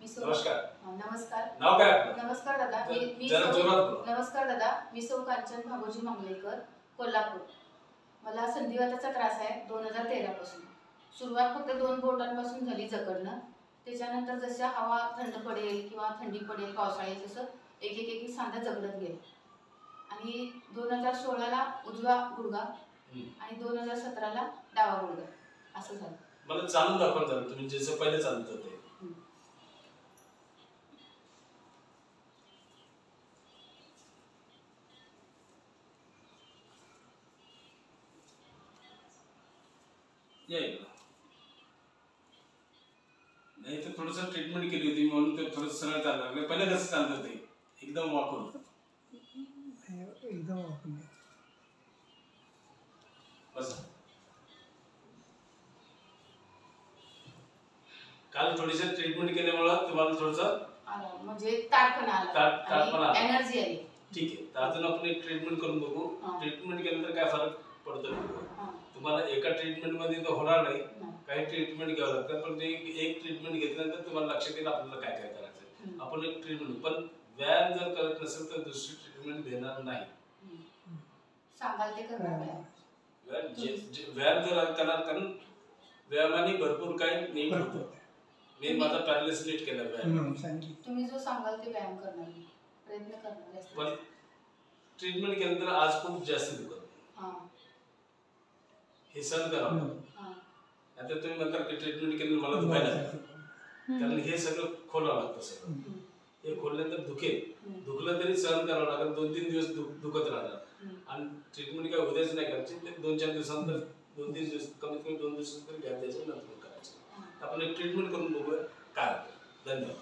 नमस्कार. नमस्कार. नाव काय आपलं? नमस्कार दादा. नमस्कार दादा. मी सौ कांचन भागोजी मंगलेकर, कोल्हापूर. मला संधिवाताचा त्रास आहे 2013 पासून. सुरुवात फक्त 2 बोटांपासून झाली जखडणं. त्याच्यानंतर जशा हवा थंड पडेल किंवा थंडी पडेल पावसाळ्यात तसं एक एक एक सांधा जगडत गेले. आणि 2016ला उजवा गुडघा आणि 2017ला डावा गुडघा असं झालं. मला चालून दाखवा जरा, तुम्ही जसं पहिले चालत होते. नाही तर थोडस ट्रीटमेंट केली होती म्हणून ते थोडं सरळ चाललं लागलं. पहिले कसं चालत होते? एकदम वाकून. एकदम वाकून. बस. काल थोडीशी ट्रीटमेंट केल्यामुळे तुम्हाला थोडंसं म्हणजे ताठपणा आला, एनर्जी आली. ठीक आहे. तर अजून आपण एक ट्रीटमेंट करून बघू. ट्रीटमेंट केल्यानंतर काय फरक पडतो तुम्हाला. एका ट्रीटमेंट मध्ये तर होणार नाही, काही ट्रीटमेंट घ्यावं लागतं. पण ते एक ट्रीटमेंट घेतल्यानंतर तुम्हाला लक्षात येईल आपल्याला काय काय करायचं. आपण एक ट्रीटमेंट, पण व्यायाम जर करत नसेल तर दुसरी ट्रीटमेंट देणार नाही. सांगाल ते करणार. व्यायाम जर करणार, कारण व्यायामाने भरपूर काही नीट होतं. मी माझा पॅरालिसिस नीट केला व्यायाम. तुम्ही जो सांगाल ते व्यायाम करणार, प्रयत्न करणार. पण ट्रीटमेंट केल्यानंतर आज खूप जास्त दुखत हे सहन करावं. आता तुम्ही म्हणता की ट्रीटमेंट केलं मला दुखायला, कारण हे सगळं खोलावं लागतं. सगळं हे खोलल्यानंतर दुखलं तरी सहन करावं लागेल. 2-3 दिवस दुखत राहणार. आणि ट्रीटमेंट काय उद्याच नाही करायची, 2-4 दिवसांतर 2-3 दिवस, कमीत कमी 2 दिवसांतर गॅप द्यायचं, नंतर करायचं. आपण एक ट्रीटमेंट करून बघूया काय होतं. धन्यवाद.